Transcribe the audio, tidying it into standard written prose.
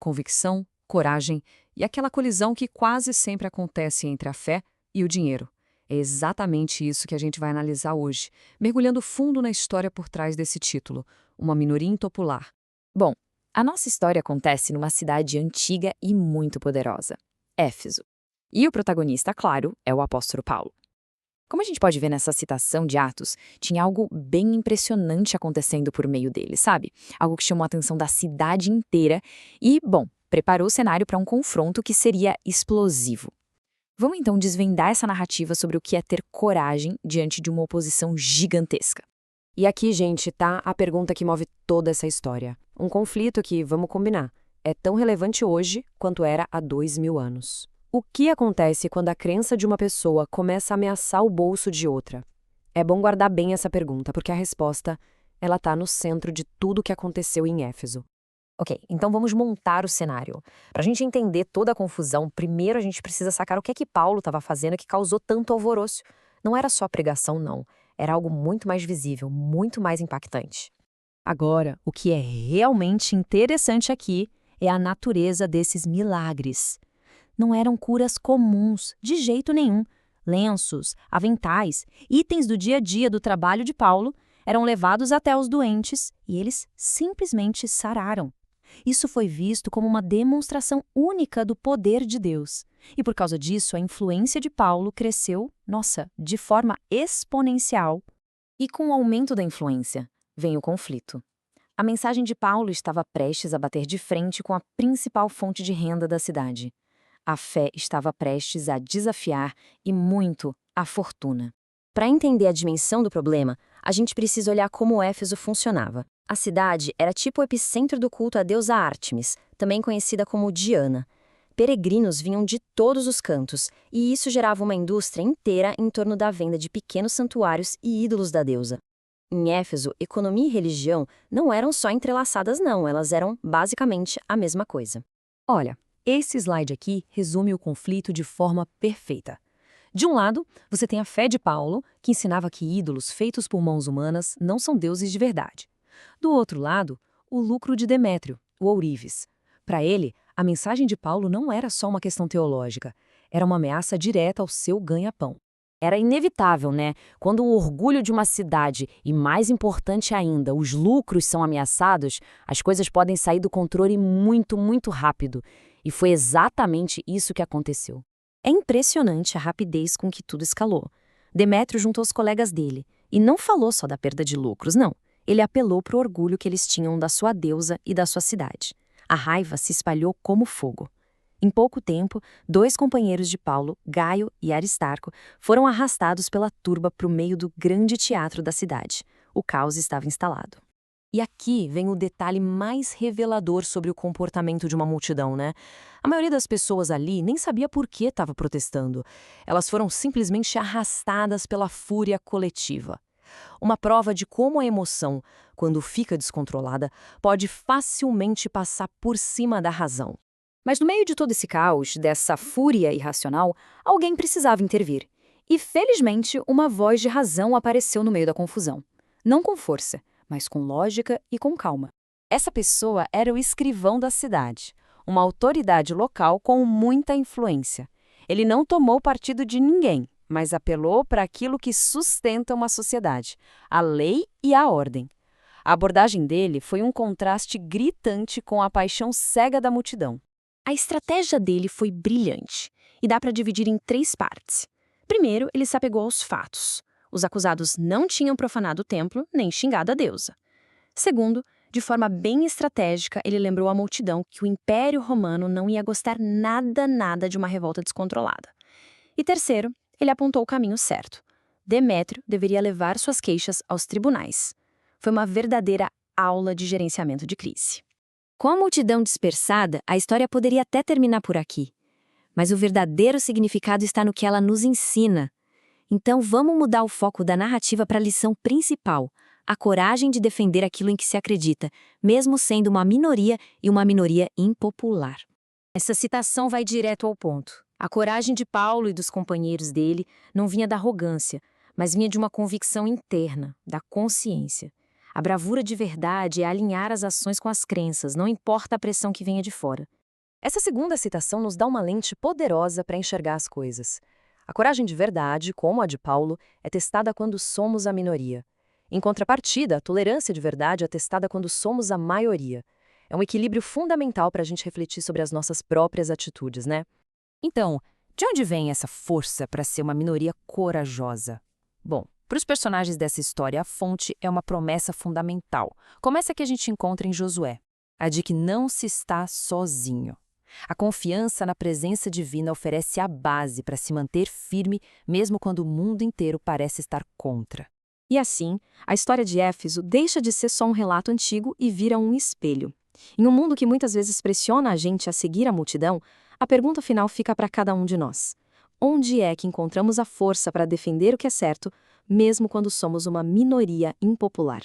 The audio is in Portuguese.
convicção, coragem e aquela colisão que quase sempre acontece entre a fé e o dinheiro. É exatamente isso que a gente vai analisar hoje, mergulhando fundo na história por trás desse título, uma minoria impopular. Bom, a nossa história acontece numa cidade antiga e muito poderosa, Éfeso. E o protagonista, claro, é o apóstolo Paulo. Como a gente pode ver nessa citação de Atos, tinha algo bem impressionante acontecendo por meio dele, sabe? Algo que chamou a atenção da cidade inteira e, bom, preparou o cenário para um confronto que seria explosivo. Vamos então desvendar essa narrativa sobre o que é ter coragem diante de uma oposição gigantesca. E aqui, gente, tá a pergunta que move toda essa história. Um conflito que, vamos combinar, é tão relevante hoje quanto era há 2000 anos. O que acontece quando a crença de uma pessoa começa a ameaçar o bolso de outra? É bom guardar bem essa pergunta, porque a resposta, ela tá no centro de tudo o que aconteceu em Éfeso. Ok, então vamos montar o cenário. Para a gente entender toda a confusão, primeiro a gente precisa sacar o que é que Paulo estava fazendo que causou tanto alvoroço. Não era só pregação, não. Era algo muito mais visível, muito mais impactante. Agora, o que é realmente interessante aqui é a natureza desses milagres. Não eram curas comuns, de jeito nenhum. Lenços, aventais, itens do dia a dia do trabalho de Paulo eram levados até os doentes e eles simplesmente sararam. Isso foi visto como uma demonstração única do poder de Deus. E por causa disso, a influência de Paulo cresceu, de forma exponencial. E com o aumento da influência, vem o conflito. A mensagem de Paulo estava prestes a bater de frente com a principal fonte de renda da cidade. A fé estava prestes a desafiar e muito a fortuna. Para entender a dimensão do problema, a gente precisa olhar como Éfeso funcionava. A cidade era tipo o epicentro do culto à deusa Ártemis, também conhecida como Diana. Peregrinos vinham de todos os cantos, e isso gerava uma indústria inteira em torno da venda de pequenos santuários e ídolos da deusa. Em Éfeso, economia e religião não eram só entrelaçadas, não, elas eram basicamente a mesma coisa. Olha, esse slide aqui resume o conflito de forma perfeita. De um lado, você tem a fé de Paulo, que ensinava que ídolos feitos por mãos humanas não são deuses de verdade. Do outro lado, o lucro de Demétrio, o ourives. Para ele, a mensagem de Paulo não era só uma questão teológica, era uma ameaça direta ao seu ganha-pão. Era inevitável, né? Quando o orgulho de uma cidade e, mais importante ainda, os lucros são ameaçados, as coisas podem sair do controle muito, muito rápido. E foi exatamente isso que aconteceu. É impressionante a rapidez com que tudo escalou. Demétrio juntou os colegas dele e não falou só da perda de lucros, não. Ele apelou para o orgulho que eles tinham da sua deusa e da sua cidade. A raiva se espalhou como fogo. Em pouco tempo, 2 companheiros de Paulo, Gaio e Aristarco, foram arrastados pela turba para o meio do grande teatro da cidade. O caos estava instalado. E aqui vem o detalhe mais revelador sobre o comportamento de uma multidão, né? A maioria das pessoas ali nem sabia por que estava protestando. Elas foram simplesmente arrastadas pela fúria coletiva. Uma prova de como a emoção, quando fica descontrolada, pode facilmente passar por cima da razão. Mas no meio de todo esse caos, dessa fúria irracional, alguém precisava intervir. E, felizmente, uma voz de razão apareceu no meio da confusão. Não com força, mas com lógica e com calma. Essa pessoa era o escrivão da cidade, uma autoridade local com muita influência. Ele não tomou partido de ninguém, mas apelou para aquilo que sustenta uma sociedade, a lei e a ordem. A abordagem dele foi um contraste gritante com a paixão cega da multidão. A estratégia dele foi brilhante, e dá para dividir em 3 partes. Primeiro, ele se apegou aos fatos. Os acusados não tinham profanado o templo, nem xingado a deusa. Segundo, de forma bem estratégica, ele lembrou à multidão que o Império Romano não ia gostar nada de uma revolta descontrolada. E terceiro, ele apontou o caminho certo. Demétrio deveria levar suas queixas aos tribunais. Foi uma verdadeira aula de gerenciamento de crise. Com a multidão dispersada, a história poderia até terminar por aqui. Mas o verdadeiro significado está no que ela nos ensina. Então vamos mudar o foco da narrativa para a lição principal, a coragem de defender aquilo em que se acredita, mesmo sendo uma minoria e uma minoria impopular. Essa citação vai direto ao ponto. A coragem de Paulo e dos companheiros dele não vinha da arrogância, mas vinha de uma convicção interna, da consciência. A bravura de verdade é alinhar as ações com as crenças, não importa a pressão que venha de fora. Essa segunda citação nos dá uma lente poderosa para enxergar as coisas. A coragem de verdade, como a de Paulo, é testada quando somos a minoria. Em contrapartida, a tolerância de verdade é testada quando somos a maioria. É um equilíbrio fundamental para a gente refletir sobre as nossas próprias atitudes, né? Então, de onde vem essa força para ser uma minoria corajosa? Bom, para os personagens dessa história, a fonte é uma promessa fundamental, como essa que a gente encontra em Josué, a de que não se está sozinho. A confiança na presença divina oferece a base para se manter firme, mesmo quando o mundo inteiro parece estar contra. E assim, a história de Éfeso deixa de ser só um relato antigo e vira um espelho. Em um mundo que muitas vezes pressiona a gente a seguir a multidão, a pergunta final fica para cada um de nós. Onde é que encontramos a força para defender o que é certo, mesmo quando somos uma minoria impopular?